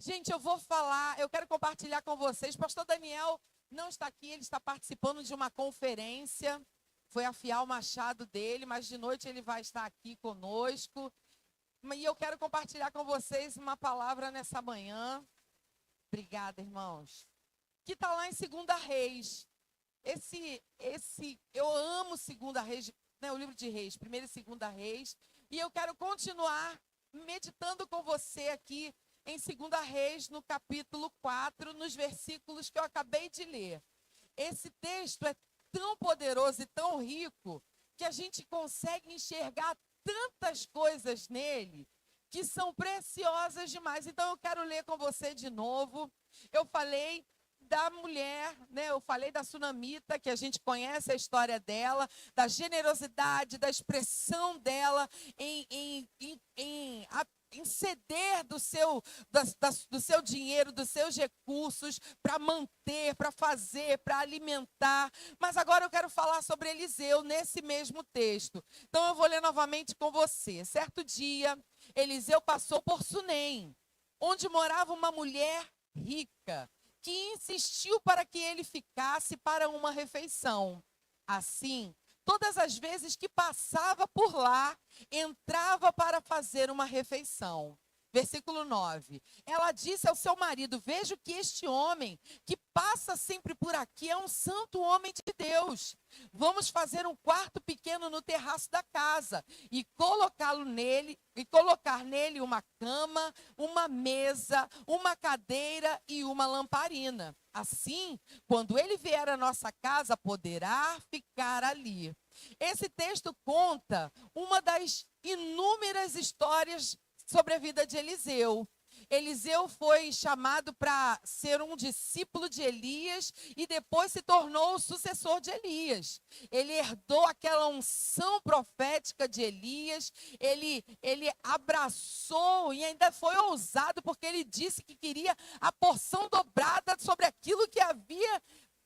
Gente, eu quero compartilhar com vocês. Pastor Daniel não está aqui, ele está participando de uma conferência. Foi afiar o machado dele, mas de noite ele vai estar aqui conosco. E eu quero compartilhar com vocês uma palavra nessa manhã. Obrigada, irmãos. Que está lá em 2 Reis. Eu amo 2 Reis, né, o livro de Reis, 1ª e 2 Reis. E eu quero continuar meditando com você aqui em 2 Reis, no capítulo 4, nos versículos que eu acabei de ler. Esse texto é tão poderoso e tão rico que a gente consegue enxergar tantas coisas nele que são preciosas demais. Então eu quero ler com você de novo. Eu falei da mulher, né? Eu falei da sunamita, que a gente conhece a história dela, da generosidade, da expressão dela em ceder do seu dinheiro, dos seus recursos para manter, para fazer, para alimentar. Mas agora eu quero falar sobre Eliseu nesse mesmo texto. Então eu vou ler novamente com você. Certo dia, Eliseu passou por Sunem, onde morava uma mulher rica, que insistiu para que ele ficasse para uma refeição. Assim, todas as vezes que passava por lá, entrava para fazer uma refeição. Versículo 9. Ela disse ao seu marido: vejo que este homem que passa sempre por aqui é um santo homem de Deus. Vamos fazer um quarto pequeno no terraço da casa e colocar nele uma cama, uma mesa, uma cadeira e uma lamparina. Assim, quando ele vier à nossa casa, poderá ficar ali. Esse texto conta uma das inúmeras histórias sobre a vida de Eliseu. Eliseu foi chamado para ser um discípulo de Elias e depois se tornou o sucessor de Elias. Ele herdou aquela unção profética de Elias, ele abraçou e ainda foi ousado porque ele disse que queria a porção dobrada sobre aquilo que havia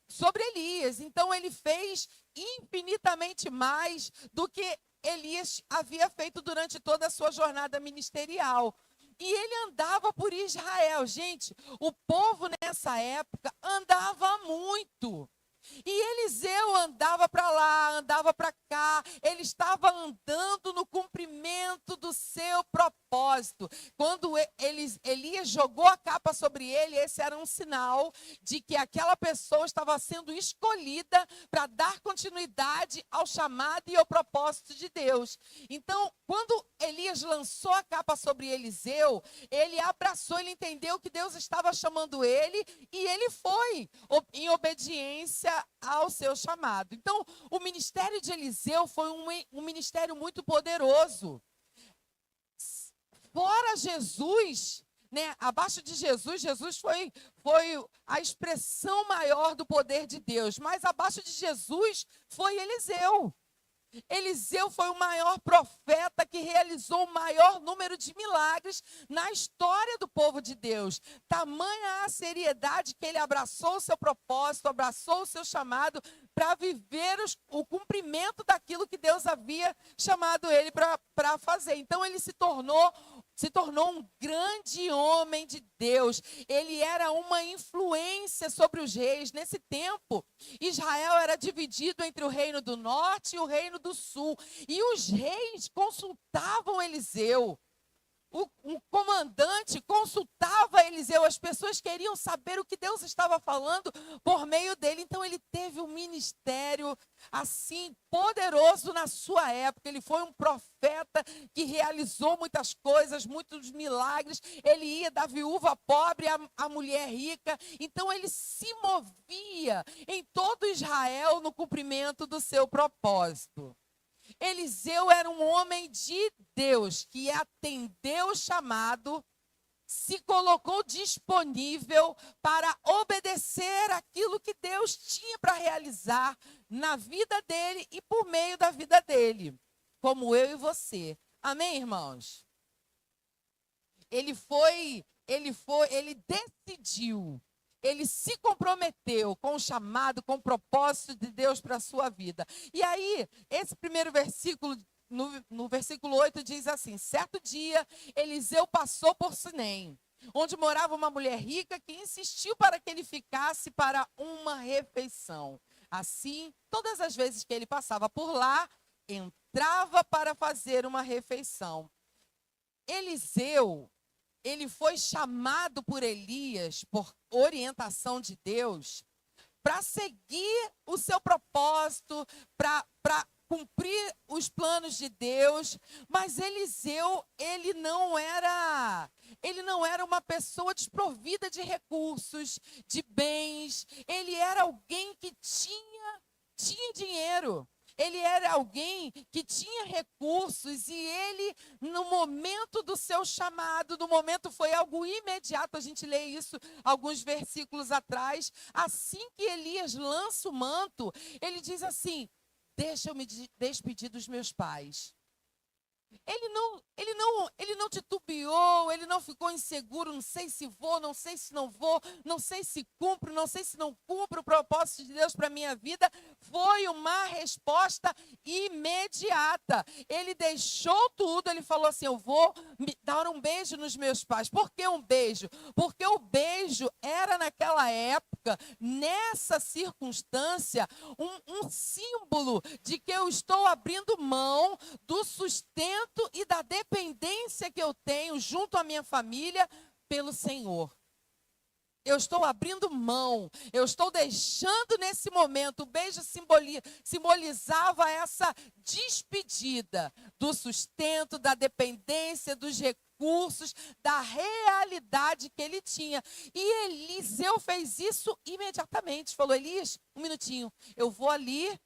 sobre Elias. Então ele fez infinitamente mais do que Elias havia feito durante toda a sua jornada ministerial. E ele andava por Israel. Gente, o povo nessa época andava muito. E Eliseu andava para lá, andava para cá. Ele estava andando no cumprimento do seu propósito. Quando Elias jogou a capa sobre ele, esse era um sinal de que aquela pessoa estava sendo escolhida para dar continuidade ao chamado e ao propósito de Deus. Então, quando Elias lançou a capa sobre Eliseu, ele abraçou, ele entendeu que Deus estava chamando ele e ele foi em obediência ao seu chamado. Então, o ministério de Eliseu foi um ministério muito poderoso. Fora Jesus, né, abaixo de Jesus, Jesus foi a expressão maior do poder de Deus, mas abaixo de Jesus foi Eliseu. Eliseu foi o maior profeta que realizou o maior número de milagres na história do povo de Deus. Tamanha a seriedade que ele abraçou o seu propósito, abraçou o seu chamado para viver o cumprimento daquilo que Deus havia chamado ele para fazer. Então ele se tornou um grande homem de Deus. Ele era uma influência sobre os reis. Nesse tempo, Israel era dividido entre o reino do norte e o reino do sul. E os reis consultavam Eliseu. O comandante consultava Eliseu. As pessoas queriam saber o que Deus estava falando por meio dele. Então ele teve um ministério assim poderoso na sua época. Ele foi um profeta que realizou muitas coisas, muitos milagres. Ele ia da viúva pobre à mulher rica. Então ele se movia em todo Israel no cumprimento do seu propósito. Eliseu era um homem de Deus que atendeu o chamado, se colocou disponível para obedecer aquilo que Deus tinha para realizar na vida dele e por meio da vida dele, como eu e você. Amém, irmãos? Ele decidiu. Ele se comprometeu com o chamado, com o propósito de Deus para a sua vida. E aí, esse primeiro versículo, no versículo 8, diz assim: certo dia, Eliseu passou por Sunem, onde morava uma mulher rica que insistiu para que ele ficasse para uma refeição. Assim, todas as vezes que ele passava por lá, entrava para fazer uma refeição. Eliseu, ele foi chamado por Elias, por orientação de Deus, para seguir o seu propósito, para cumprir os planos de Deus. Mas Eliseu, ele não era uma pessoa desprovida de recursos, de bens. Ele era alguém que tinha dinheiro. Ele era alguém que tinha recursos e ele, no momento do seu chamado, no momento foi algo imediato, a gente lê isso alguns versículos atrás. Assim que Elias lança o manto, ele diz assim: deixa eu me despedir dos meus pais. Ele não titubeou, ele não ficou inseguro, não sei se vou, não sei se não vou, não sei se cumpro, não sei se não cumpro o propósito de Deus para a minha vida. Foi uma resposta imediata. Ele deixou tudo, ele falou assim: eu vou me dar um beijo nos meus pais. Por que um beijo? Porque o beijo era naquela época, nessa circunstância, um símbolo de que eu estou abrindo mão do sustento e da dependência que eu tenho junto à minha família pelo Senhor. Eu estou abrindo mão, eu estou deixando nesse momento. O beijo simbolizava essa despedida do sustento, da dependência, dos recursos, da realidade que ele tinha. E Eliseu fez isso imediatamente. Falou: Elias, um minutinho, eu vou ali,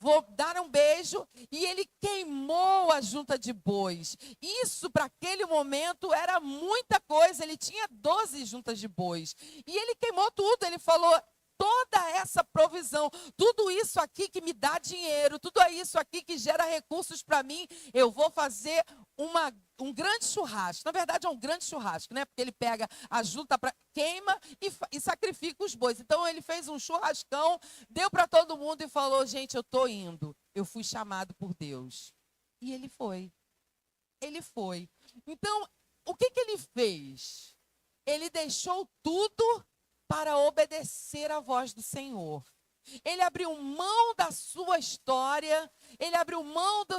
vou dar um beijo. E ele queimou a junta de bois. Isso, para aquele momento, era muita coisa. Ele tinha 12 juntas de bois. E ele queimou tudo. Ele falou: toda essa provisão, tudo isso aqui que me dá dinheiro, tudo isso aqui que gera recursos para mim, eu vou fazer um grande churrasco. Na verdade, é um grande churrasco, né? Porque ele pega a junta, queima e sacrifica os bois. Então, ele fez um churrascão, deu para todo mundo e falou: gente, eu estou indo. Eu fui chamado por Deus. E ele foi. Ele foi. Então, o que ele fez? Ele deixou tudo para obedecer à voz do Senhor. Ele abriu mão da sua história, ele abriu mão da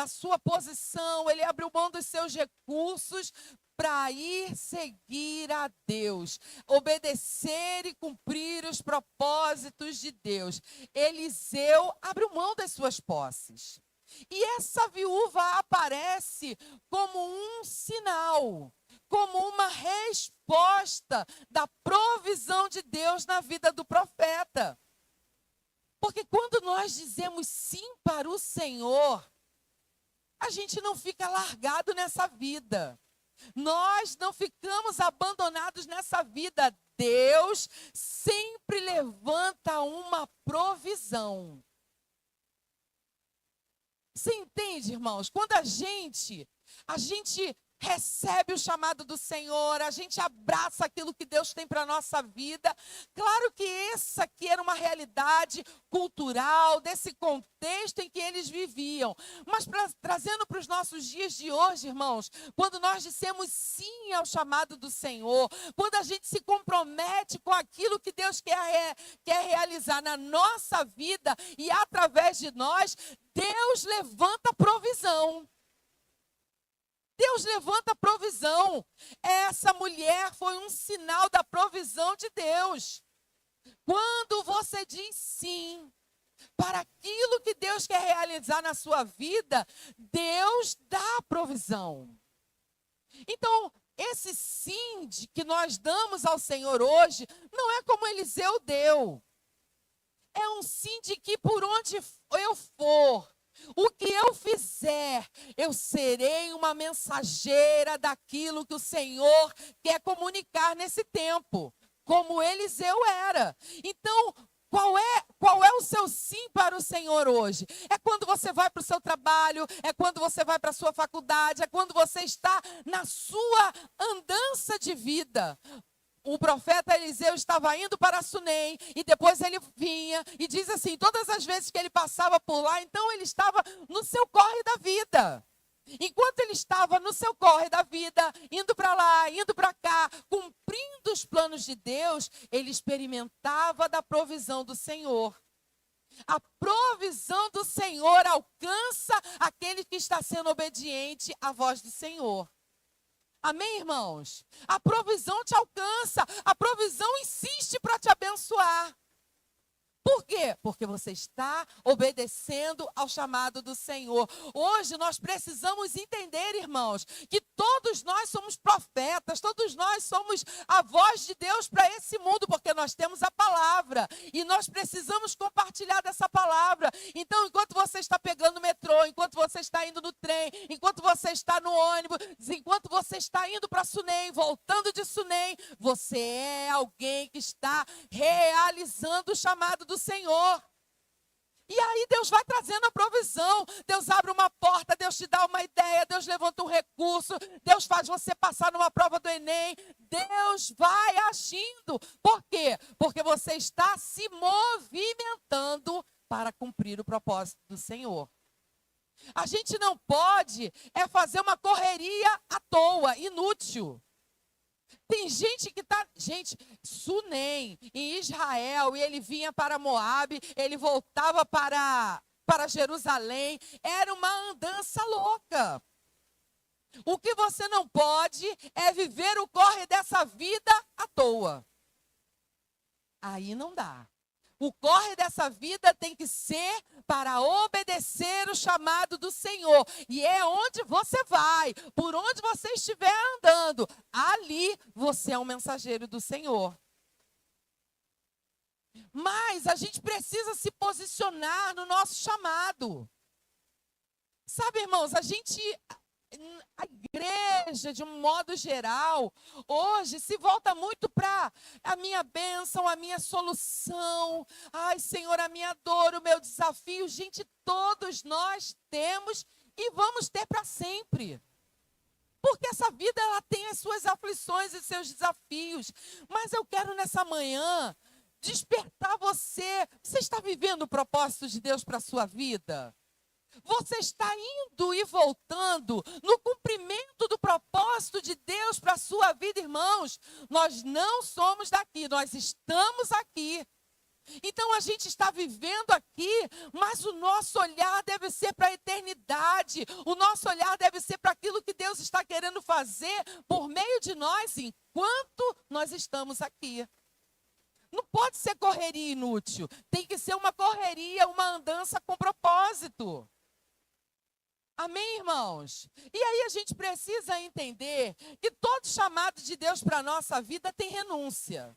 sua posição, ele abriu mão dos seus recursos para ir seguir a Deus, obedecer e cumprir os propósitos de Deus. Eliseu abriu mão das suas posses. E essa viúva aparece como um sinal, como uma resposta da provisão de Deus na vida do profeta. Porque quando nós dizemos sim para o Senhor, a gente não fica largado nessa vida. Nós não ficamos abandonados nessa vida. Deus sempre levanta uma provisão. Você entende, irmãos? Quando a gente recebe o chamado do Senhor, a gente abraça aquilo que Deus tem para a nossa vida. Claro que essa aqui era uma realidade cultural, desse contexto em que eles viviam. Mas trazendo para os nossos dias de hoje, irmãos, quando nós dissemos sim ao chamado do Senhor, quando a gente se compromete com aquilo que Deus quer realizar na nossa vida e através de nós, Deus levanta provisão. Deus levanta provisão. Essa mulher foi um sinal da provisão de Deus. Quando você diz sim para aquilo que Deus quer realizar na sua vida, Deus dá provisão. Então, esse sim que nós damos ao Senhor hoje, não é como Eliseu deu. É um sim de que por onde eu for, o que eu fizer, eu serei uma mensageira daquilo que o Senhor quer comunicar nesse tempo, como Eliseu era. Então, qual é o seu sim para o Senhor hoje? É quando você vai para o seu trabalho, é quando você vai para a sua faculdade, é quando você está na sua andança de vida. O profeta Eliseu estava indo para Sunem e depois ele vinha e diz assim, todas as vezes que ele passava por lá, então ele estava no seu corre da vida. Enquanto ele estava no seu corre da vida, indo para lá, indo para cá, cumprindo os planos de Deus, ele experimentava da provisão do Senhor. A provisão do Senhor alcança aquele que está sendo obediente à voz do Senhor. Amém, irmãos? A provisão te alcança, a provisão insiste para te abençoar. Por quê? Porque você está obedecendo ao chamado do Senhor. Hoje nós precisamos entender, irmãos, que todos nós somos profetas, todos nós somos a voz de Deus para esse mundo, porque nós temos a palavra e nós precisamos compartilhar dessa palavra. Então, enquanto você está pegando o metrô, enquanto você está indo no trem, enquanto você está no ônibus, enquanto você está indo para Sunem, voltando de Sunem, você é alguém que está realizando o chamado do Senhor. E aí Deus vai trazendo a provisão, Deus abre uma porta, Deus te dá uma ideia, Deus levanta um recurso, Deus faz você passar numa prova do Enem, Deus vai agindo. Por quê? Porque você está se movimentando para cumprir o propósito do Senhor. A gente não pode fazer uma correria à toa, inútil. Tem gente que está... Gente, Sunem, em Israel, e ele vinha para Moabe, ele voltava para Jerusalém. Era uma andança louca. O que você não pode é viver o corre dessa vida à toa. Aí não dá. O corre dessa vida tem que ser para obedecer o chamado do Senhor. E é onde você vai, por onde você estiver andando, ali você é um mensageiro do Senhor. Mas a gente precisa se posicionar no nosso chamado. Sabe, irmãos, a igreja, de um modo geral, hoje se volta muito para a minha bênção, a minha solução. Ai, Senhor, a minha dor, o meu desafio. Gente, todos nós temos e vamos ter para sempre. Porque essa vida, ela tem as suas aflições e seus desafios. Mas eu quero nessa manhã despertar você. Você está vivendo o propósito de Deus para a sua vida? Você está indo e voltando no cumprimento do propósito de Deus para a sua vida, irmãos? Nós não somos daqui, nós estamos aqui. Então a gente está vivendo aqui, mas o nosso olhar deve ser para a eternidade. O nosso olhar deve ser para aquilo que Deus está querendo fazer por meio de nós enquanto nós estamos aqui. Não pode ser correria inútil, tem que ser uma correria, uma andança com propósito. Amém, irmãos? E aí a gente precisa entender que todo chamado de Deus para a nossa vida tem renúncia.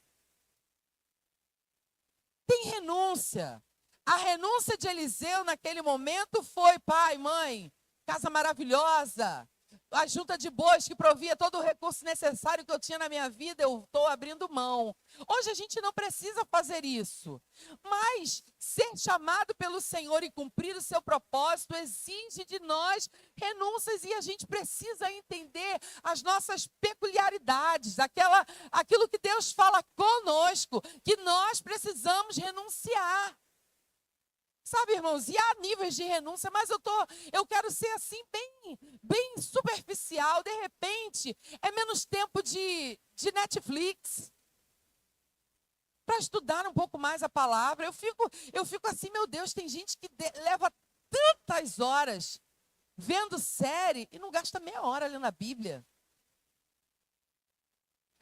Tem renúncia. A renúncia de Eliseu naquele momento foi: pai, mãe, casa maravilhosa, a junta de bois que provia todo o recurso necessário que eu tinha na minha vida, eu estou abrindo mão. Hoje a gente não precisa fazer isso. Mas ser chamado pelo Senhor e cumprir o seu propósito exige de nós renúncias, e a gente precisa entender as nossas peculiaridades, aquilo que Deus fala conosco, que nós precisamos renunciar. Sabe, irmãos, e há níveis de renúncia, mas eu quero ser assim, bem superficial. De repente, é menos tempo de Netflix, para estudar um pouco mais a palavra. Eu fico assim, meu Deus, tem gente que leva tantas horas vendo série e não gasta meia hora lendo a Bíblia.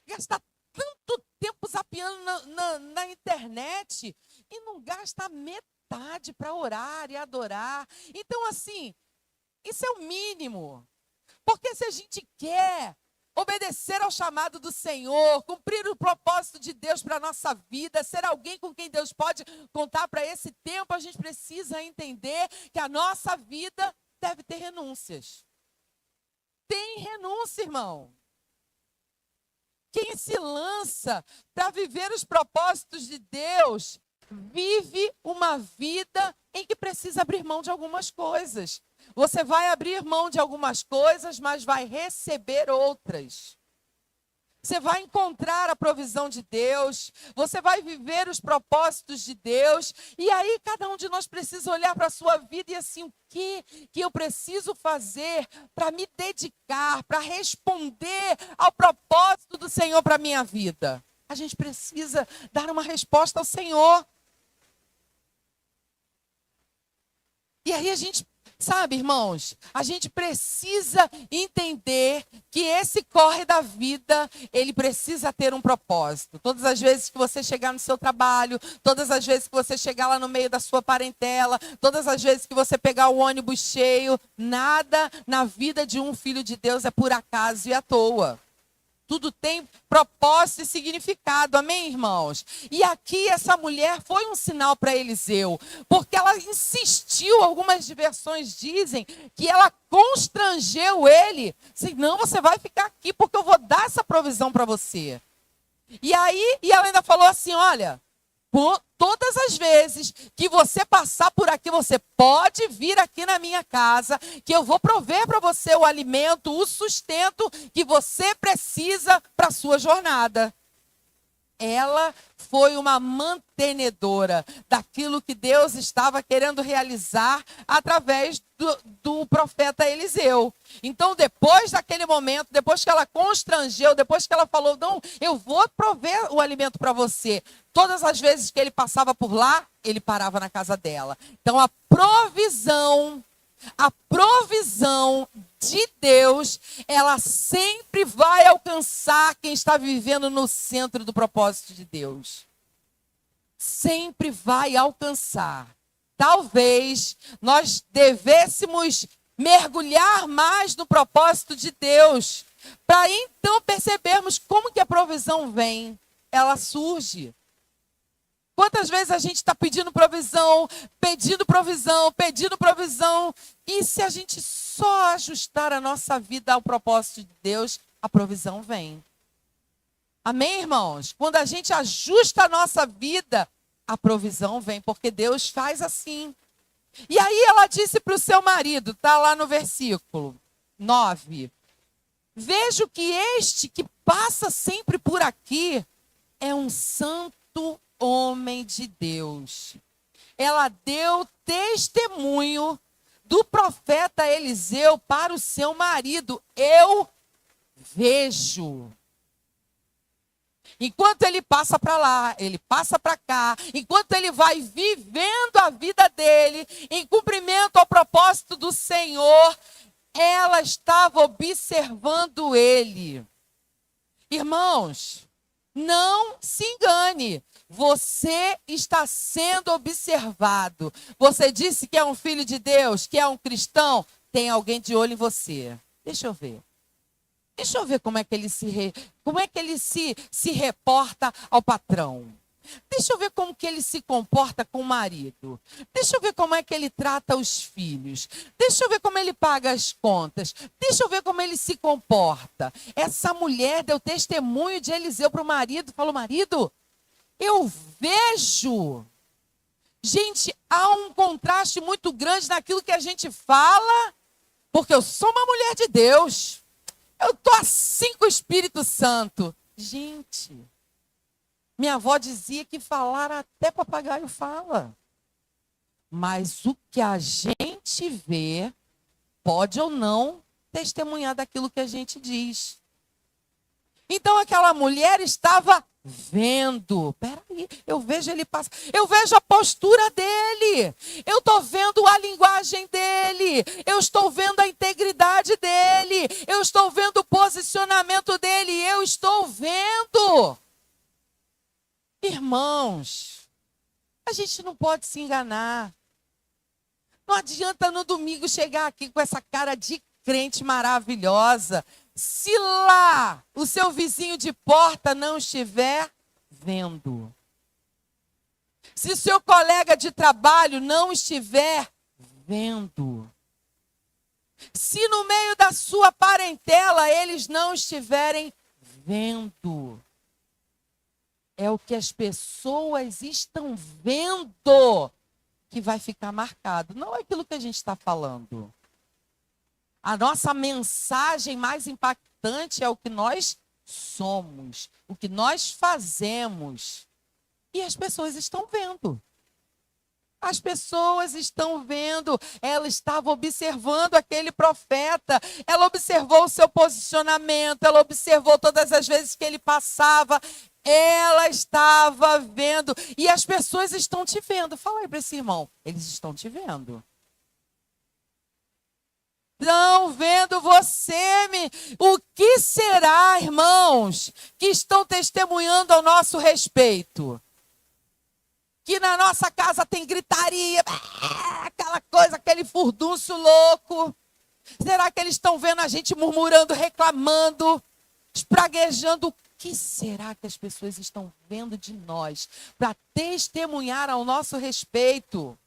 Gasta tanto tempo zapeando na internet e não gasta metade para orar e adorar. Então, assim, isso é o mínimo. Porque se a gente quer obedecer ao chamado do Senhor, cumprir o propósito de Deus para a nossa vida, ser alguém com quem Deus pode contar para esse tempo, a gente precisa entender que a nossa vida deve ter renúncias. Tem renúncia, irmão. Quem se lança para viver os propósitos de Deus vive uma vida em que precisa abrir mão de algumas coisas. Você vai abrir mão de algumas coisas, mas vai receber outras. você vai encontrar a provisão de Deus, você vai viver os propósitos de Deus. E aí cada um de nós precisa olhar para a sua vida e assim, o que eu preciso fazer para me dedicar, para responder ao propósito do Senhor para a minha vida? A gente precisa dar uma resposta ao Senhor. E aí a gente, sabe, irmãos, a gente precisa entender que esse corre da vida, ele precisa ter um propósito. Todas as vezes que você chegar no seu trabalho, todas as vezes que você chegar lá no meio da sua parentela, todas as vezes que você pegar o ônibus cheio, nada na vida de um filho de Deus é por acaso e à toa. Tudo tem propósito e significado, amém, irmãos? E aqui essa mulher foi um sinal para Eliseu, porque ela insistiu, algumas versões dizem, que ela constrangeu ele, assim, não, você vai ficar aqui porque eu vou dar essa provisão para você. E aí, ela ainda falou assim, olha, todas as vezes que você passar por aqui, você pode vir aqui na minha casa, que eu vou prover para você o alimento, o sustento que você precisa para a sua jornada. Ela foi uma mantenedora daquilo que Deus estava querendo realizar através do profeta Eliseu. Então, depois daquele momento, depois que ela constrangeu, depois que ela falou, não, eu vou prover o alimento para você. Todas as vezes que ele passava por lá, ele parava na casa dela. Então, a provisão de Deus, ela sempre vai alcançar quem está vivendo no centro do propósito de Deus. Sempre vai alcançar. Talvez nós devêssemos mergulhar mais no propósito de Deus, para então percebermos como que a provisão vem. Ela surge. Quantas vezes a gente está pedindo provisão, e se a gente só ajustar a nossa vida ao propósito de Deus, a provisão vem. Amém, irmãos? Quando a gente ajusta a nossa vida, a provisão vem, porque Deus faz assim. E aí ela disse para o seu marido, está lá no versículo 9, vejo que este que passa sempre por aqui é um santo homem de Deus. Ela deu testemunho do profeta Eliseu para o seu marido. Eu vejo. Enquanto ele passa para lá, ele passa para cá, enquanto ele vai vivendo a vida dele, em cumprimento ao propósito do Senhor, ela estava observando ele. Irmãos, não se engane. Você está sendo observado. Você disse que é um filho de Deus, que é um cristão. Tem alguém de olho em você. Deixa eu ver. Deixa eu ver como é que ele se reporta ao patrão. Deixa eu ver como que ele se comporta com o marido. Deixa eu ver como é que ele trata os filhos. Deixa eu ver como ele paga as contas. Deixa eu ver como ele se comporta. Essa mulher deu testemunho de Eliseu para o marido. Falou, marido, eu vejo. Gente, há um contraste muito grande naquilo que a gente fala, porque eu sou uma mulher de Deus. Eu estou assim com o Espírito Santo. Gente, minha avó dizia que falar até papagaio fala. Mas o que a gente vê pode ou não testemunhar daquilo que a gente diz. Então aquela mulher estava vendo. Peraí, eu vejo ele passar. Eu vejo a postura dele. Eu estou vendo a linguagem dele. Eu estou vendo a integridade dele. Eu estou vendo o posicionamento dele. Eu estou vendo. Irmãos, a gente não pode se enganar. Não adianta no domingo chegar aqui com essa cara de crente maravilhosa. Se lá o seu vizinho de porta não estiver vendo. Se o seu colega de trabalho não estiver vendo. Se no meio da sua parentela eles não estiverem vendo. É o que as pessoas estão vendo que vai ficar marcado. Não é aquilo que a gente está falando. A nossa mensagem mais impactante é o que nós somos, o que nós fazemos. E as pessoas estão vendo. As pessoas estão vendo. Ela estava observando aquele profeta. Ela observou o seu posicionamento. Ela observou todas as vezes que ele passava. Ela estava vendo. E as pessoas estão te vendo. Fala aí para esse irmão. Eles estão te vendo. Estão vendo você. O que será, irmãos, que estão testemunhando ao nosso respeito? Que na nossa casa tem gritaria, aquela coisa, aquele furdúncio louco. Será que eles estão vendo a gente murmurando, reclamando, espraguejando? O que será que as pessoas estão vendo de nós para testemunhar ao nosso respeito?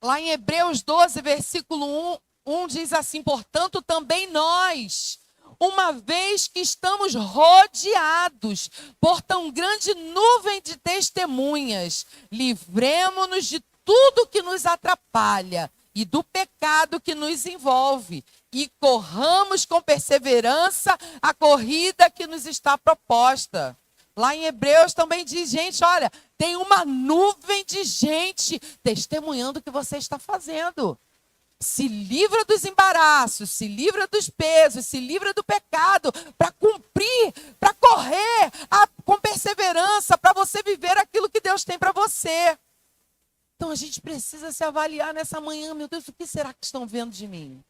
Lá em Hebreus 12, versículo 1 diz assim: portanto, também nós, uma vez que estamos rodeados por tão grande nuvem de testemunhas, livremo-nos de tudo que nos atrapalha e do pecado que nos envolve, e corramos com perseverança a corrida que nos está proposta. Lá em Hebreus também diz, gente, olha, tem uma nuvem de gente testemunhando o que você está fazendo. Se livra dos embaraços, se livra dos pesos, se livra do pecado, para cumprir, para correr com perseverança, para você viver aquilo que Deus tem para você. Então a gente precisa se avaliar nessa manhã. Meu Deus, o que será que estão vendo de mim?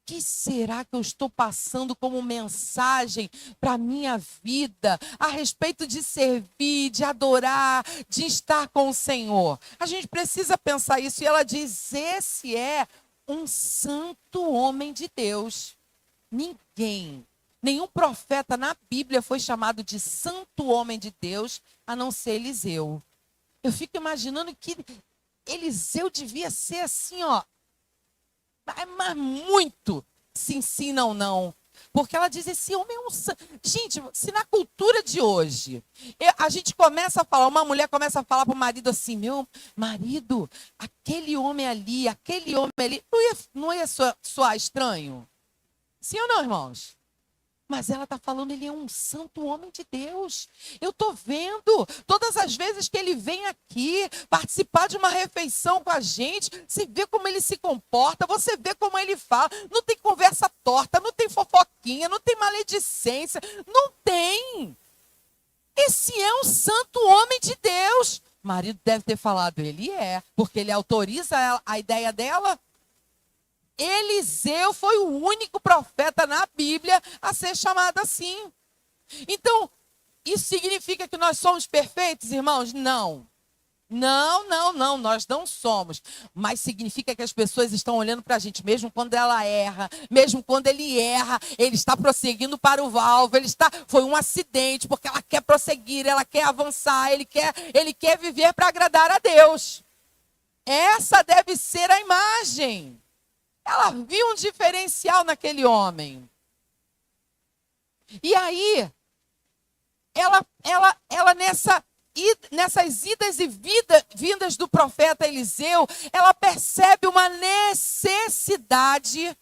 O que será que eu estou passando como mensagem para a minha vida a respeito de servir, de adorar, de estar com o Senhor? A gente precisa pensar isso. E ela diz, esse é um santo homem de Deus. Nenhum profeta na Bíblia foi chamado de santo homem de Deus, a não ser Eliseu. Eu fico imaginando que Eliseu devia ser assim, ó, mas muito, sim, não. Porque ela diz, esse homem é um santo. Gente, se na cultura de hoje, a gente começa a falar, uma mulher começa a falar para o marido assim, meu marido, aquele homem ali, não ia soar estranho? Sim ou não, irmãos? Mas ela está falando, ele é um santo homem de Deus. Eu estou vendo, todas as vezes que ele vem aqui participar de uma refeição com a gente, você vê como ele se comporta, você vê como ele fala. Não tem conversa torta, não tem fofoquinha, não tem maledicência, não tem. Esse é um santo homem de Deus. O marido deve ter falado, ele é, porque ele autoriza a ideia dela. Eliseu foi o único profeta na Bíblia a ser chamado assim. Então, isso significa que nós somos perfeitos, irmãos? Não. Não, nós não somos. Mas significa que as pessoas estão olhando para a gente, mesmo quando ela erra, mesmo quando ele erra, ele está prosseguindo para o alvo, foi um acidente, porque ela quer prosseguir, ela quer avançar, ele quer viver para agradar a Deus. Essa deve ser a imagem. Ela viu um diferencial naquele homem. E aí, ela nessas idas e vindas do profeta Eliseu, ela percebe uma necessidade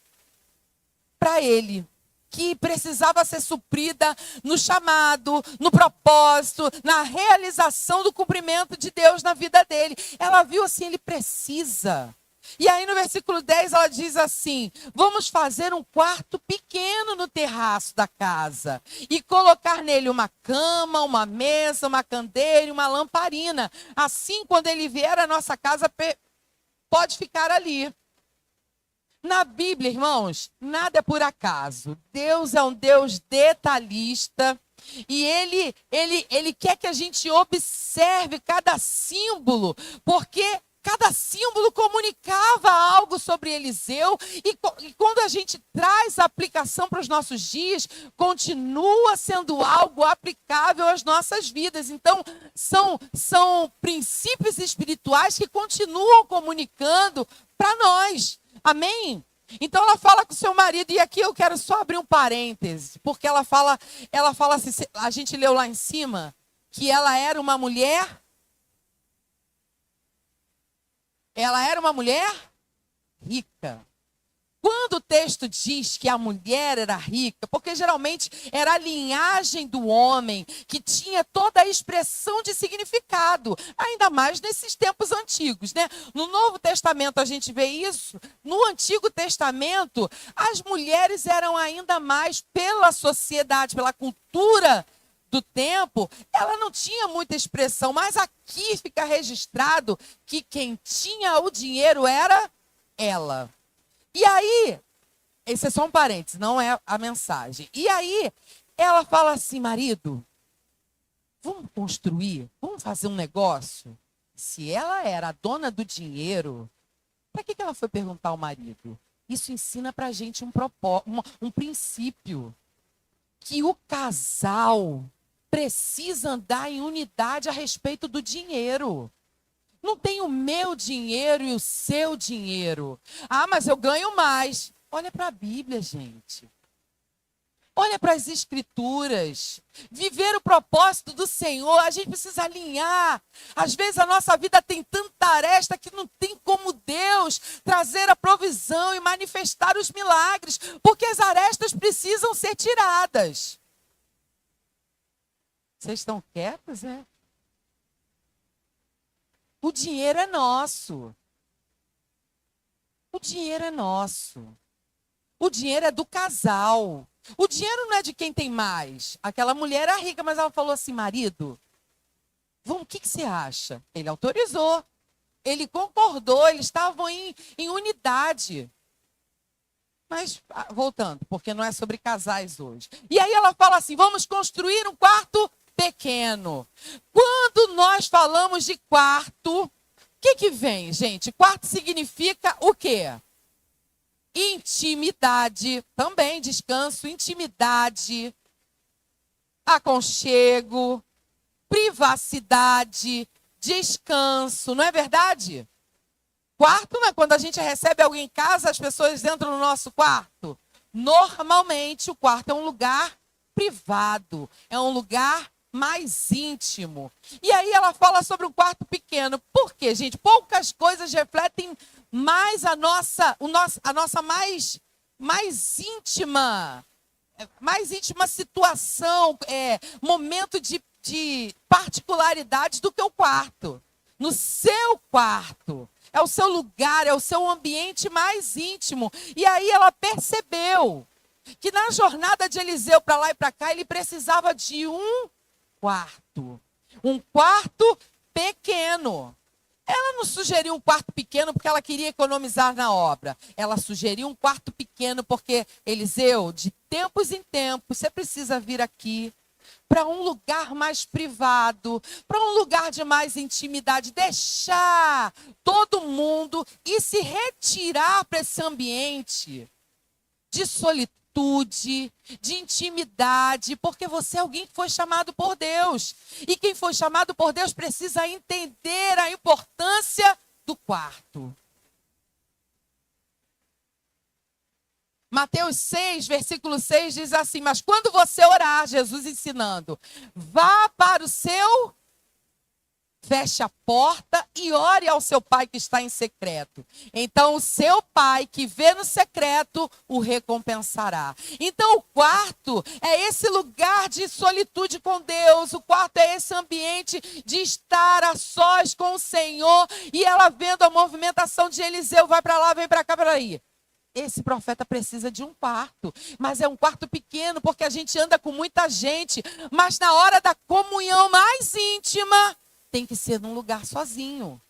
para ele, que precisava ser suprida no chamado, no propósito, na realização do cumprimento de Deus na vida dele. Ela viu assim, ele precisa. E aí no versículo 10 ela diz assim, vamos fazer um quarto pequeno no terraço da casa e colocar nele uma cama, uma mesa, uma candeira e uma lamparina. Assim, quando ele vier à nossa casa, pode ficar ali. Na Bíblia, irmãos, nada é por acaso. Deus é um Deus detalhista e ele quer que a gente observe cada símbolo, porque cada símbolo comunicava algo sobre Eliseu e quando a gente traz a aplicação para os nossos dias, continua sendo algo aplicável às nossas vidas. Então, são princípios espirituais que continuam comunicando para nós. Amém? Então ela fala com o seu marido, e aqui eu quero só abrir um parêntese, porque ela fala assim, a gente leu lá em cima, que ela era uma mulher rica. Quando o texto diz que a mulher era rica, porque geralmente era a linhagem do homem que tinha toda a expressão de significado, ainda mais nesses tempos antigos, né? No Novo Testamento a gente vê isso, no Antigo Testamento as mulheres eram ainda mais pela sociedade, pela cultura do tempo, ela não tinha muita expressão, mas aqui fica registrado que quem tinha o dinheiro era ela. E aí, esse é só um parênteses, não é a mensagem. E aí, ela fala assim, marido, vamos construir, vamos fazer um negócio? Se ela era a dona do dinheiro, para que ela foi perguntar ao marido? Isso ensina para a gente um princípio, que o casal precisa andar em unidade a respeito do dinheiro. Não tem o meu dinheiro e o seu dinheiro. Ah, mas eu ganho mais. Olha para a Bíblia, gente. Olha para as Escrituras. Viver o propósito do Senhor, a gente precisa alinhar. Às vezes a nossa vida tem tanta aresta que não tem como Deus trazer a provisão e manifestar os milagres, porque as arestas precisam ser tiradas. Vocês estão quietos, é? O dinheiro é nosso. O dinheiro é nosso. O dinheiro é do casal. O dinheiro não é de quem tem mais. Aquela mulher era rica, mas ela falou assim, marido, vamos, o que você acha? Ele autorizou. Ele concordou, eles estavam em unidade. Mas, voltando, porque não é sobre casais hoje. E aí ela fala assim, vamos construir um quarto pequeno. Quando nós falamos de quarto, o que vem, gente? Quarto significa o quê? Intimidade, também descanso, intimidade, aconchego, privacidade, descanso, não é verdade? Quarto não é quando a gente recebe alguém em casa, as pessoas entram no nosso quarto. Normalmente o quarto é um lugar privado, é um lugar mais íntimo. E aí ela fala sobre um quarto pequeno. Por quê, gente? Poucas coisas refletem mais a nossa mais íntima situação, momento de particularidade do que o quarto. No seu quarto, é o seu lugar, é o seu ambiente mais íntimo. E aí ela percebeu que na jornada de Eliseu para lá e para cá, ele precisava de um quarto pequeno. Ela não sugeriu um quarto pequeno porque ela queria economizar na obra. Ela sugeriu um quarto pequeno porque, Eliseu, de tempos em tempos, você precisa vir aqui para um lugar mais privado, para um lugar de mais intimidade, deixar todo mundo e se retirar para esse ambiente de solitude, de intimidade, porque você é alguém que foi chamado por Deus. E quem foi chamado por Deus precisa entender a importância do quarto. Mateus 6, versículo 6 diz assim, mas quando você orar, Jesus ensinando, vá para o seu, feche a porta e ore ao seu pai que está em secreto. Então o seu pai que vê no secreto o recompensará. Então o quarto é esse lugar de solitude com Deus. O quarto é esse ambiente de estar a sós com o Senhor. E ela vendo a movimentação de Eliseu, vai para lá, vem para cá, para aí. Esse profeta precisa de um quarto, mas é um quarto pequeno porque a gente anda com muita gente, mas na hora da comunhão mais íntima, tem que ser num lugar sozinho.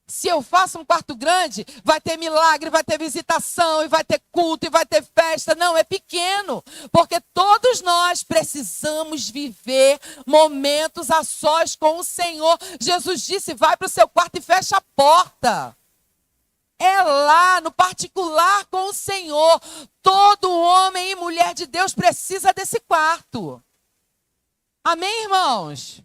Se eu faço um quarto grande, vai ter milagre, vai ter visitação, e vai ter culto, e vai ter festa. Não, é pequeno, porque todos nós precisamos viver momentos a sós com o Senhor. Jesus disse, vai para o seu quarto e fecha a porta. É lá, no particular com o Senhor. Todo homem e mulher de Deus precisa desse quarto. Amém, irmãos?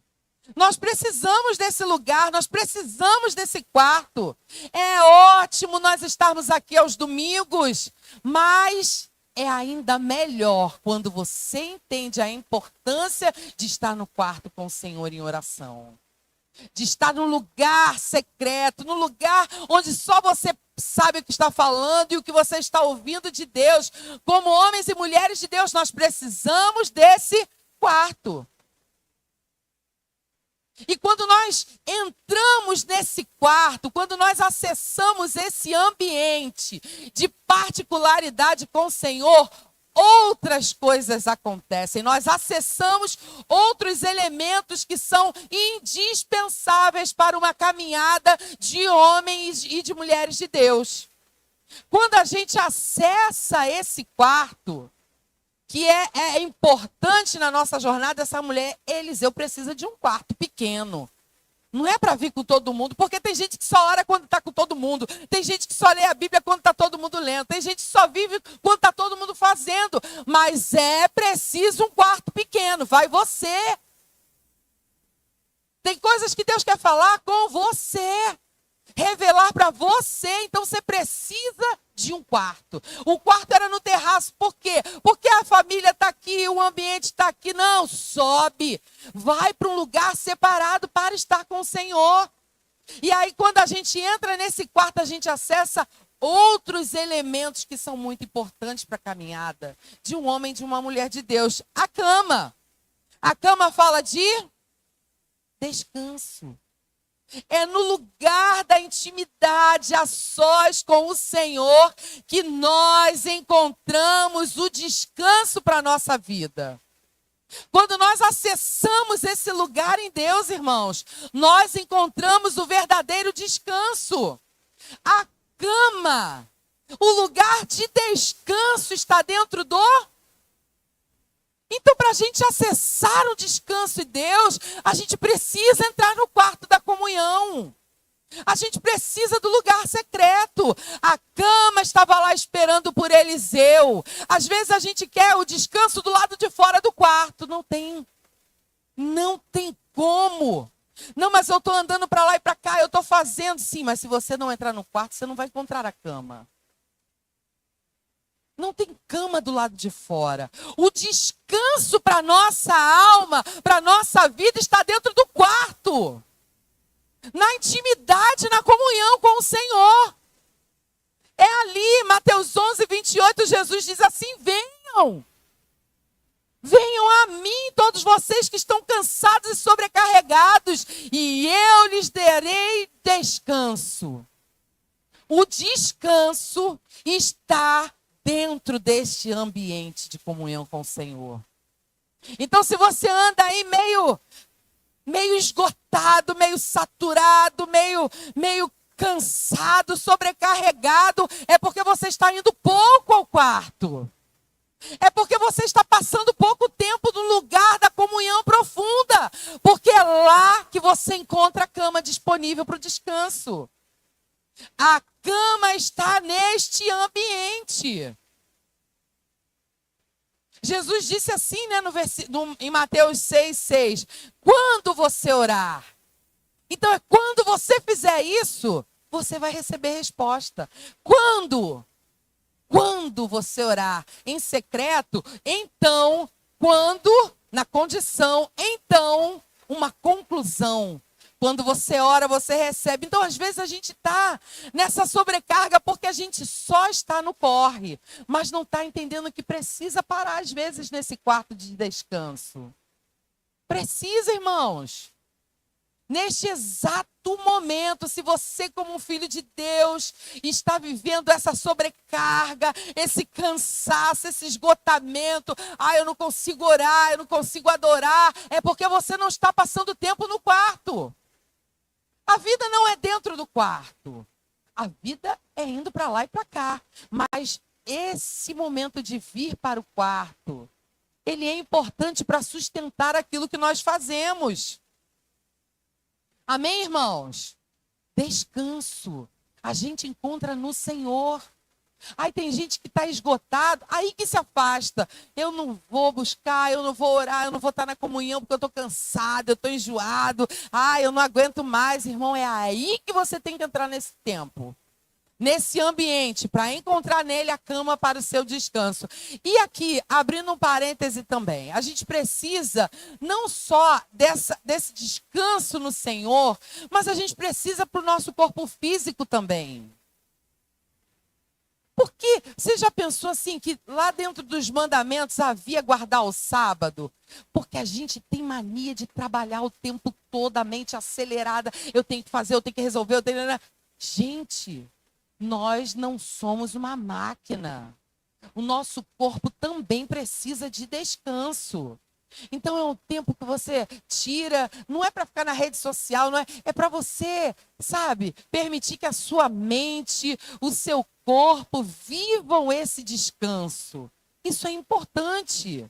Nós precisamos desse lugar, nós precisamos desse quarto. É ótimo nós estarmos aqui aos domingos, mas é ainda melhor quando você entende a importância de estar no quarto com o Senhor em oração. De estar num lugar secreto, num lugar onde só você sabe o que está falando e o que você está ouvindo de Deus. Como homens e mulheres de Deus, nós precisamos desse quarto. E quando nós entramos nesse quarto, quando nós acessamos esse ambiente de particularidade com o Senhor, outras coisas acontecem. Nós acessamos outros elementos que são indispensáveis para uma caminhada de homens e de mulheres de Deus. Quando a gente acessa esse quarto, que é importante na nossa jornada, essa mulher, Eliseu, precisa de um quarto pequeno. Não é para vir com todo mundo, porque tem gente que só ora quando está com todo mundo. Tem gente que só lê a Bíblia quando está todo mundo lendo. Tem gente que só vive quando está todo mundo fazendo. Mas é preciso um quarto pequeno. Vai você. Tem coisas que Deus quer falar com você. Revelar para você. Então você precisa de um quarto. O quarto era no terraço. Por quê? Porque a família está aqui, o ambiente está aqui. Não, sobe. Vai para um lugar separado para estar com o Senhor. E aí, quando a gente entra nesse quarto, a gente acessa outros elementos que são muito importantes para a caminhada de um homem e de uma mulher de Deus. A cama. A cama fala de descanso. É no lugar da intimidade, a sós com o Senhor, que nós encontramos o descanso para a nossa vida. Quando nós acessamos esse lugar em Deus, irmãos, nós encontramos o verdadeiro descanso. A cama, o lugar de descanso está dentro do... Então, para a gente acessar o descanso de Deus, a gente precisa entrar no quarto da comunhão. A gente precisa do lugar secreto. A cama estava lá esperando por Eliseu. Às vezes a gente quer o descanso do lado de fora do quarto. Não tem. Não tem como. Não, mas eu estou andando para lá e para cá, eu estou fazendo. Sim, mas se você não entrar no quarto, você não vai encontrar a cama. Não tem cama do lado de fora. O descanso para a nossa alma, para a nossa vida, está dentro do quarto. Na intimidade, na comunhão com o Senhor. É ali, Mateus 11:28, Jesus diz assim: venham. Venham a mim, todos vocês que estão cansados e sobrecarregados, e eu lhes darei descanso. O descanso está dentro deste ambiente de comunhão com o Senhor. Então, se você anda aí meio esgotado, meio saturado, meio cansado, sobrecarregado, é porque você está indo pouco ao quarto. É porque você está passando pouco tempo no lugar da comunhão profunda. Porque é lá que você encontra a cama disponível para o descanso. A cama está neste ambiente. Jesus disse assim, né, em Mateus 6:6. Quando você orar. Então, quando você fizer isso, você vai receber resposta. Quando você orar em secreto, então, na condição, então, uma conclusão. Quando você ora, você recebe. Então, às vezes, a gente está nessa sobrecarga porque a gente só está no corre, mas não está entendendo que precisa parar, às vezes, nesse quarto de descanso. Precisa, irmãos. Neste exato momento, se você, como um filho de Deus, está vivendo essa sobrecarga, esse cansaço, esse esgotamento, eu não consigo orar, eu não consigo adorar, é porque você não está passando tempo no quarto. A vida não é dentro do quarto. A vida é indo para lá e para cá. Mas esse momento de vir para o quarto, ele é importante para sustentar aquilo que nós fazemos. Amém, irmãos? Descanso. A gente encontra no Senhor. Aí tem gente que está esgotado, aí que se afasta. Eu não vou buscar, eu não vou orar, eu não vou estar na comunhão porque eu estou cansado, eu estou enjoado. Eu não aguento mais, irmão. É aí que você tem que entrar nesse tempo. Nesse ambiente, para encontrar nele a cama para o seu descanso. E aqui, abrindo um parêntese também, a gente precisa não só desse descanso no Senhor, mas a gente precisa para o nosso corpo físico também. Porque você já pensou assim que lá dentro dos mandamentos havia guardar o sábado? Porque a gente tem mania de trabalhar o tempo todo, a mente acelerada. Eu tenho que fazer, eu tenho que resolver, eu tenho... Gente, nós não somos uma máquina. O nosso corpo também precisa de descanso. Então é um tempo que você tira, não é para ficar na rede social, não é, é para você, sabe, permitir que a sua mente, o seu corpo vivam esse descanso. Isso é importante.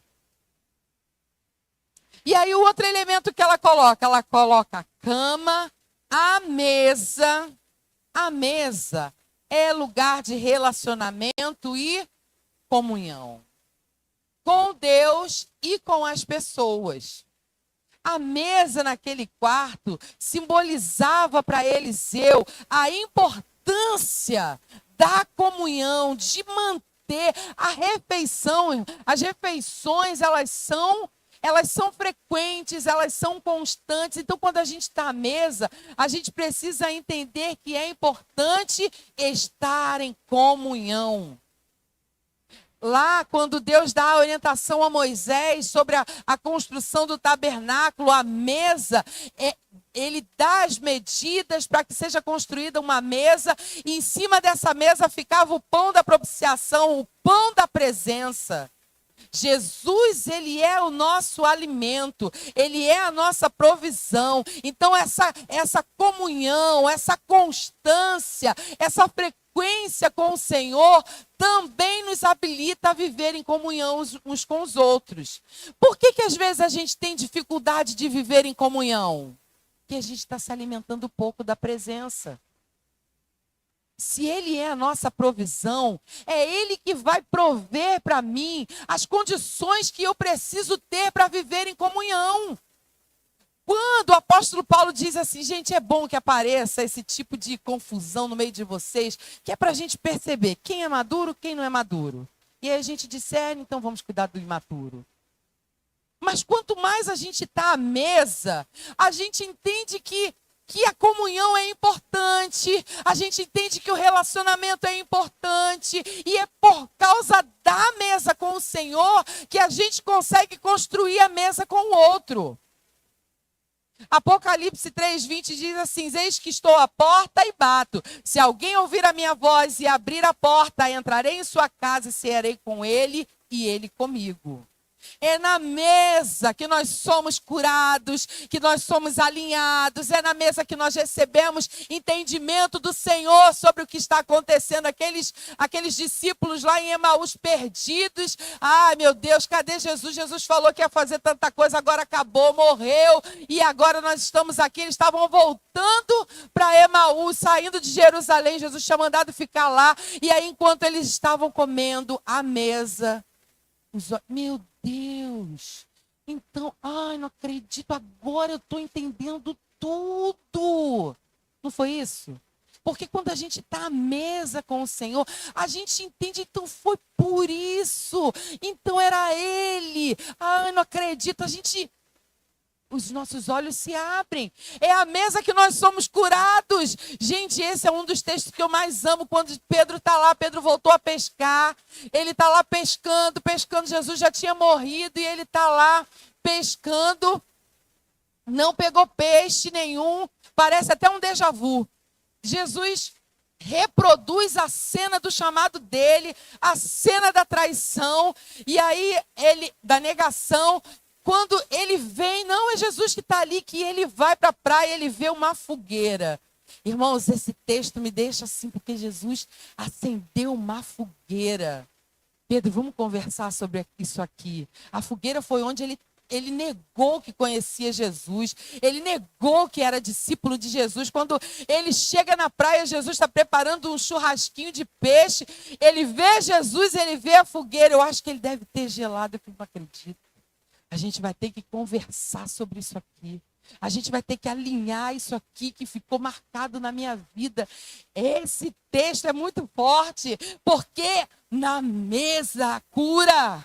E aí o outro elemento que ela coloca a cama, a mesa. A mesa é lugar de relacionamento e comunhão com Deus e com as pessoas. A mesa naquele quarto simbolizava para Eliseu a importância da comunhão, de manter a refeição. As refeições, elas são frequentes, elas são constantes. Então, quando a gente está à mesa, a gente precisa entender que é importante estar em comunhão. Lá, quando Deus dá a orientação a Moisés sobre a construção do tabernáculo, a mesa, ele dá as medidas para que seja construída uma mesa, e em cima dessa mesa ficava o pão da propiciação, o pão da presença. Jesus, ele é o nosso alimento, ele é a nossa provisão. Então essa comunhão, essa constância, essa frequência com o Senhor também nos habilita a viver em comunhão uns com os outros. Por que às vezes a gente tem dificuldade de viver em comunhão? Porque a gente está se alimentando pouco da presença. Se Ele é a nossa provisão, é Ele que vai prover para mim as condições que eu preciso ter para viver em comunhão. Quando o apóstolo Paulo diz assim, gente, é bom que apareça esse tipo de confusão no meio de vocês, que é para a gente perceber quem é maduro, quem não é maduro. E aí a gente discerne, então vamos cuidar do imaturo. Mas quanto mais a gente está à mesa, a gente entende que a comunhão é importante, a gente entende que o relacionamento é importante, e é por causa da mesa com o Senhor que a gente consegue construir a mesa com o outro. Apocalipse 3:20 diz assim, eis que estou à porta e bato. Se alguém ouvir a minha voz e abrir a porta, entrarei em sua casa e cearei com ele e ele comigo. É na mesa que nós somos curados, que nós somos alinhados. É na mesa que nós recebemos entendimento do Senhor sobre o que está acontecendo. Aqueles discípulos lá em Emaús perdidos. Ai, meu Deus, cadê Jesus? Jesus falou que ia fazer tanta coisa, agora acabou, morreu. E agora nós estamos aqui. Eles estavam voltando para Emaús, saindo de Jerusalém. Jesus tinha mandado ficar lá. E aí, enquanto eles estavam comendo à mesa, meu Deus, então, ai, não acredito, agora eu estou entendendo tudo. Não foi isso? Porque quando a gente está à mesa com o Senhor, a gente entende, então foi por isso. Então era Ele. Ai, não acredito, os nossos olhos se abrem. É a mesa que nós somos curados. Gente, esse é um dos textos que eu mais amo. Quando Pedro está lá, Pedro voltou a pescar. Ele está lá pescando. Jesus já tinha morrido e ele está lá pescando. Não pegou peixe nenhum. Parece até um déjà vu. Jesus reproduz a cena do chamado dele, a cena da traição, e aí da negação. Quando ele vem, não é Jesus que está ali, que ele vai para a praia, ele vê uma fogueira. Irmãos, esse texto me deixa assim, porque Jesus acendeu uma fogueira. Pedro, vamos conversar sobre isso aqui. A fogueira foi onde ele negou que conhecia Jesus. Ele negou que era discípulo de Jesus. Quando ele chega na praia, Jesus está preparando um churrasquinho de peixe. Ele vê Jesus, ele vê a fogueira. Eu acho que ele deve ter gelado. Eu não acredito. A gente vai ter que conversar sobre isso aqui. A gente vai ter que alinhar isso aqui que ficou marcado na minha vida. Esse texto é muito forte, porque na mesa a cura.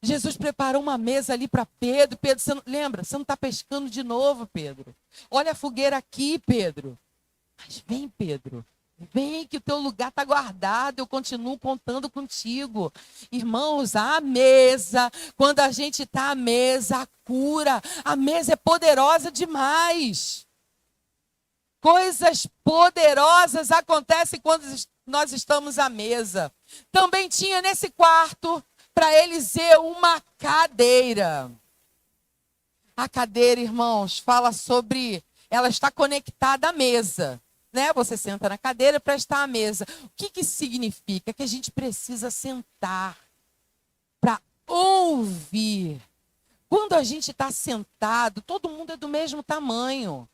Jesus preparou uma mesa ali para Pedro. Pedro, você não, lembra? Você não está pescando de novo, Pedro. Olha a fogueira aqui, Pedro. Mas vem, Pedro. Vem que o teu lugar está guardado, eu continuo contando contigo. Irmãos, a mesa, quando a gente está à mesa, a cura, a mesa é poderosa demais. Coisas poderosas acontecem quando nós estamos à mesa. Também tinha nesse quarto, para Eliseu, uma cadeira. A cadeira, irmãos, fala sobre, ela está conectada à mesa. Né? Você senta na cadeira para estar à mesa. O que isso significa? Que a gente precisa sentar para ouvir. Quando a gente está sentado, todo mundo é do mesmo tamanho.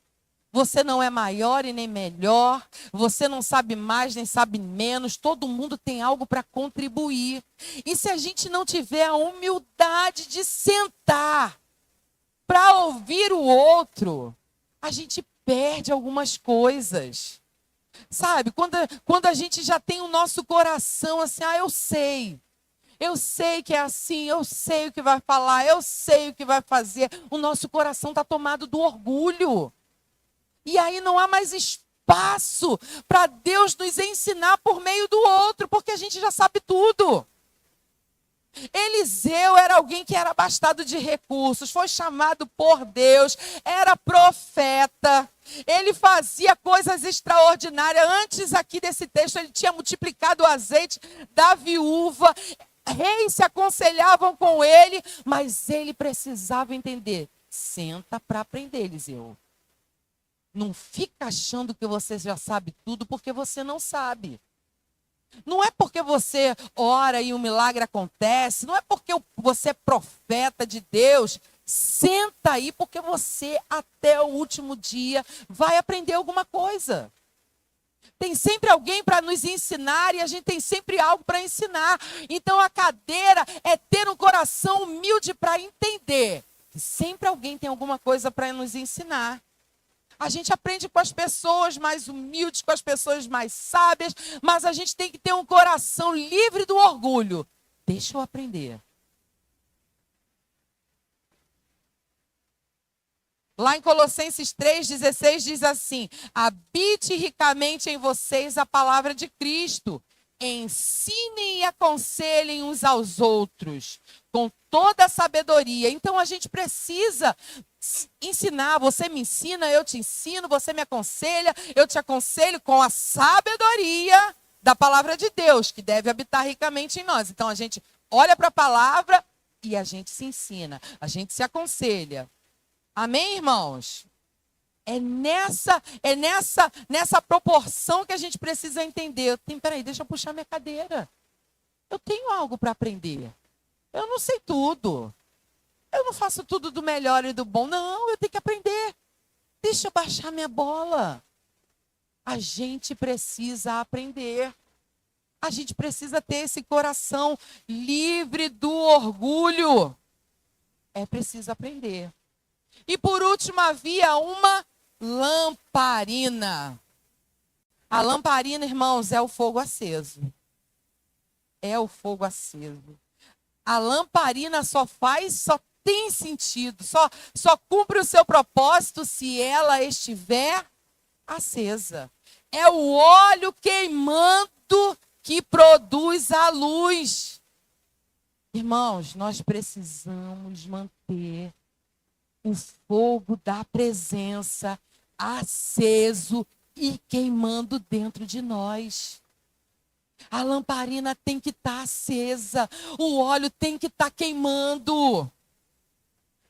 Você não é maior e nem melhor. Você não sabe mais nem sabe menos. Todo mundo tem algo para contribuir. E se a gente não tiver a humildade de sentar para ouvir o outro, a gente perde algumas coisas. Sabe, quando a gente já tem o nosso coração assim, eu sei que é assim, eu sei o que vai falar, eu sei o que vai fazer. O nosso coração está tomado do orgulho. E aí não há mais espaço para Deus nos ensinar por meio do outro, porque a gente já sabe tudo. Eliseu era alguém que era abastado de recursos, foi chamado por Deus, era profeta, ele fazia coisas extraordinárias. Antes aqui desse texto, ele tinha multiplicado o azeite da viúva, reis se aconselhavam com ele, mas ele precisava entender, senta para aprender, Eliseu. Não fica achando que você já sabe tudo, porque você não sabe. Não é porque você ora e um milagre acontece, não é porque você é profeta de Deus. Senta aí, porque você até o último dia vai aprender alguma coisa. Tem sempre alguém para nos ensinar e a gente tem sempre algo para ensinar. Então a cadeira é ter um coração humilde para entender que sempre alguém tem alguma coisa para nos ensinar. A gente aprende com as pessoas mais humildes, com as pessoas mais sábias, mas a gente tem que ter um coração livre do orgulho. Deixa eu aprender. Lá em Colossenses 3,16 diz assim: habite ricamente em vocês a palavra de Cristo. Ensinem e aconselhem uns aos outros com toda a sabedoria. Então a gente precisa ensinar. Você me ensina, eu te ensino. Você me aconselha, eu te aconselho com a sabedoria da palavra de Deus, que deve habitar ricamente em nós. Então a gente olha para a palavra e a gente se ensina, a gente se aconselha. Amém, irmãos? É nessa proporção que a gente precisa entender. Peraí, deixa eu puxar minha cadeira. Eu tenho algo para aprender. Eu não sei tudo. Eu não faço tudo do melhor e do bom. Não, eu tenho que aprender. Deixa eu baixar minha bola. A gente precisa aprender. A gente precisa ter esse coração livre do orgulho. É preciso aprender. E por último, havia uma lamparina. A lamparina, irmãos, é o fogo aceso. É o fogo aceso. A lamparina só tem sentido, só cumpre o seu propósito se ela estiver acesa. É o óleo queimando que produz a luz. Irmãos, nós precisamos manter o fogo da presença aceso e queimando dentro de nós. A lamparina tem que estar acesa, o óleo tem que estar queimando.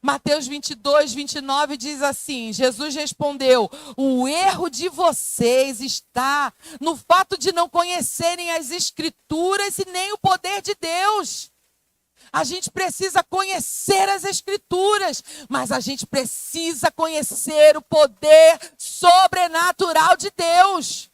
Mateus 22:29 diz assim: Jesus respondeu: o erro de vocês está no fato de não conhecerem as Escrituras e nem o poder de Deus. A gente precisa conhecer as Escrituras, mas a gente precisa conhecer o poder sobrenatural de Deus.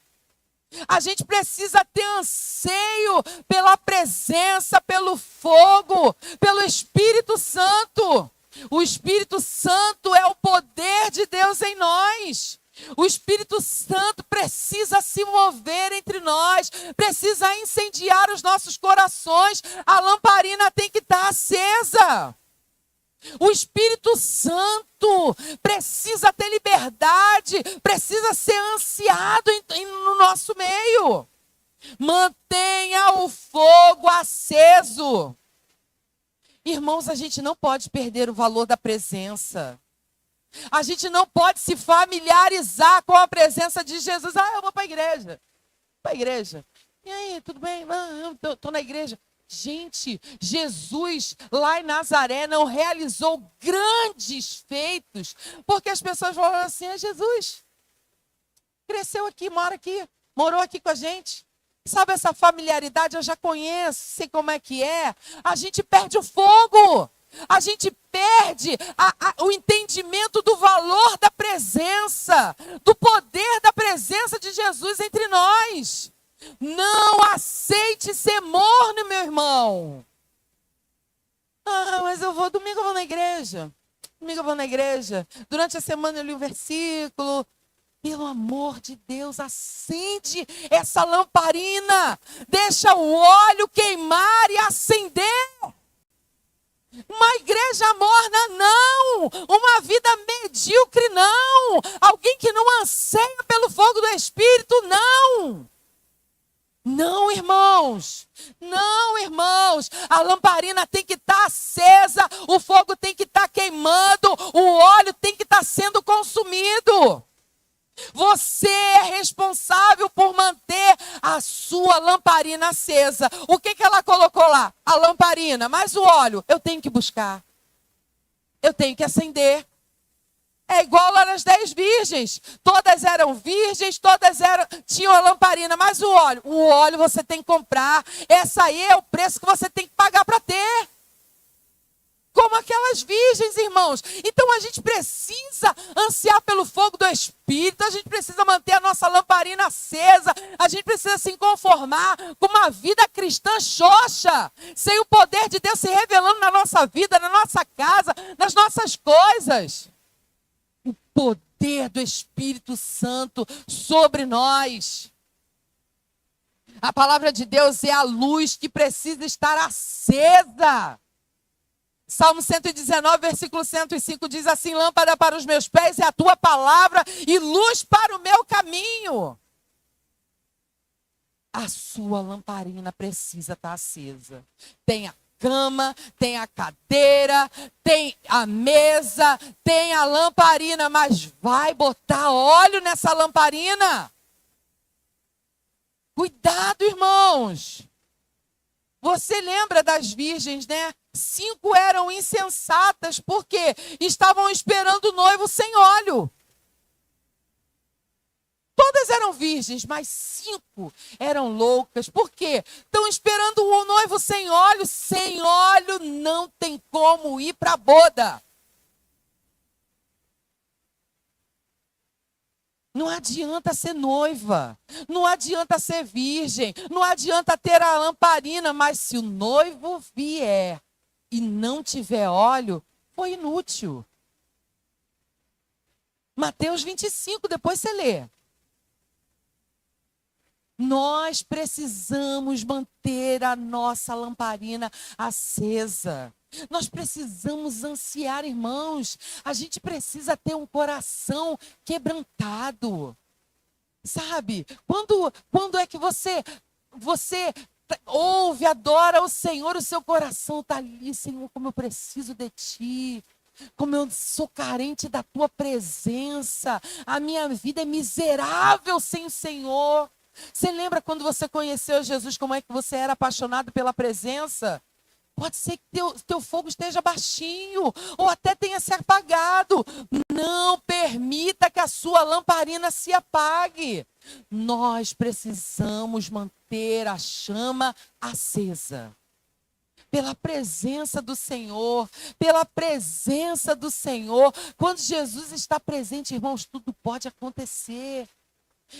A gente precisa ter anseio pela presença, pelo fogo, pelo Espírito Santo. O Espírito Santo é o poder de Deus em nós. O Espírito Santo precisa se mover entre nós, precisa incendiar os nossos corações. A lamparina tem que estar acesa. O Espírito Santo precisa ter liberdade, precisa ser ansiado no nosso meio. Mantenha o fogo aceso. Irmãos, a gente não pode perder o valor da presença. A gente não pode se familiarizar com a presença de Jesus. Eu vou para a igreja. Para a igreja. E aí, tudo bem? Eu estou na igreja. Gente, Jesus lá em Nazaré não realizou grandes feitos, porque as pessoas falaram assim: Jesus cresceu aqui, morou aqui com a gente. Sabe, essa familiaridade eu já conheço, sei como é que é. A gente perde o fogo. A gente perde o entendimento do valor da presença, do poder da presença de Jesus entre nós. Não aceite ser morno, meu irmão. Mas domingo eu vou na igreja. Domingo eu vou na igreja. Durante a semana eu li um versículo. Pelo amor de Deus, acende essa lamparina. Deixa o óleo queimar e acender. Uma igreja morna, não. Uma vida medíocre, não. Alguém que não anseia pelo fogo do Espírito, não. Não, irmãos. Não, irmãos. A lamparina tem que estar acesa. O fogo tem que estar queimando. O óleo tem que estar sendo consumido. Você é responsável por manter a sua lamparina acesa. O que ela colocou lá? A lamparina, mas o óleo eu tenho que buscar. Eu tenho que acender. É igual lá nas 10 virgens. Todas eram virgens, tinham a lamparina, mas o óleo você tem que comprar. Essa aí é o preço que você tem que pagar para ter. Como aquelas virgens, irmãos. Então a gente precisa ansiar pelo fogo do Espírito, a gente precisa manter a nossa lamparina acesa, a gente precisa se conformar com uma vida cristã xoxa, sem o poder de Deus se revelando na nossa vida, na nossa casa, nas nossas coisas. O poder do Espírito Santo sobre nós. A palavra de Deus é a luz que precisa estar acesa. Salmo 119, versículo 105 diz assim: lâmpada para os meus pés é a tua palavra e luz para o meu caminho. A sua lamparina precisa estar acesa. Tem a cama, tem a cadeira, tem a mesa, tem a lamparina, mas vai botar óleo nessa lamparina? Cuidado, irmãos. Você lembra das virgens, né? 5 eram insensatas, porque estavam esperando o noivo sem óleo. Todas eram virgens, mas 5 eram loucas. Por quê? Estão esperando o noivo sem óleo. Sem óleo não tem como ir para a boda. Não adianta ser noiva, não adianta ser virgem, não adianta ter a lamparina, mas se o noivo vier e não tiver óleo, foi inútil. Mateus 25, depois você lê. Nós precisamos manter a nossa lamparina acesa. Nós precisamos ansiar, irmãos. A gente precisa ter um coração quebrantado. Sabe? Quando é que você ouve, adora o Senhor, o seu coração está ali: Senhor, como eu preciso de Ti. Como eu sou carente da Tua presença. A minha vida é miserável sem o Senhor. Você lembra quando você conheceu Jesus, como é que você era apaixonado pela presença? Pode ser que teu fogo esteja baixinho, ou até tenha se apagado. Não permita que a sua lamparina se apague. Nós precisamos manter a chama acesa. Pela presença do Senhor, pela presença do Senhor. Quando Jesus está presente, irmãos, tudo pode acontecer.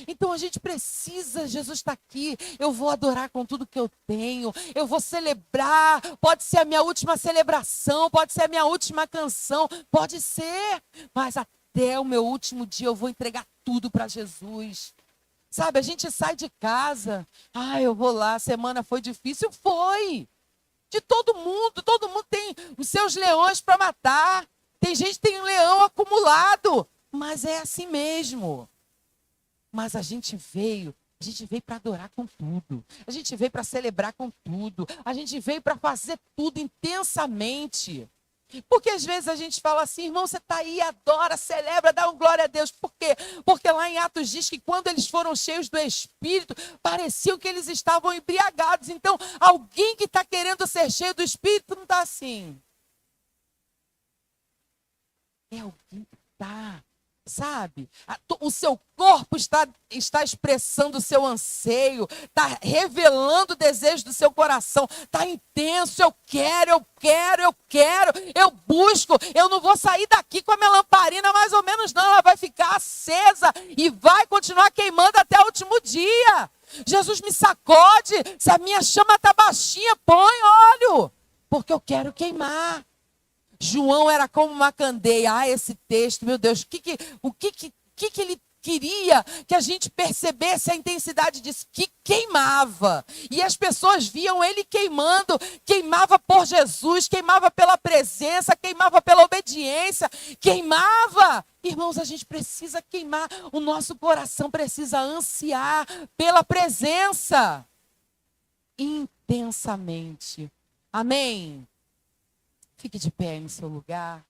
Então a gente precisa, Jesus está aqui, eu vou adorar com tudo que eu tenho, eu vou celebrar, pode ser a minha última celebração, pode ser a minha última canção, pode ser, mas até o meu último dia eu vou entregar tudo para Jesus. Sabe, a gente sai de casa, eu vou lá, a semana foi difícil, foi. De todo mundo tem os seus leões para matar. Tem gente que tem um leão acumulado, mas é assim mesmo. Mas a gente veio para adorar com tudo. A gente veio para celebrar com tudo. A gente veio para fazer tudo intensamente. Porque às vezes a gente fala assim, irmão, você está aí, adora, celebra, dá um glória a Deus. Por quê? Porque lá em Atos diz que quando eles foram cheios do Espírito, pareciam que eles estavam embriagados. Então, alguém que está querendo ser cheio do Espírito não está assim. É alguém que está, sabe? O seu corpo está expressando o seu anseio, está revelando o desejo do seu coração, está intenso, eu quero, eu busco, eu não vou sair daqui com a minha lamparina mais ou menos não, ela vai ficar acesa e vai continuar queimando até o último dia. Jesus me sacode, se a minha chama está baixinha, põe óleo, porque eu quero queimar. João era como uma candeia. Ah, esse texto, meu Deus, o que ele queria que a gente percebesse a intensidade disso? Que queimava. E as pessoas viam ele queimando, queimava por Jesus, queimava pela presença, queimava pela obediência, queimava. Irmãos, a gente precisa queimar, o nosso coração precisa ansiar pela presença intensamente. Amém? Fique de pé no seu lugar.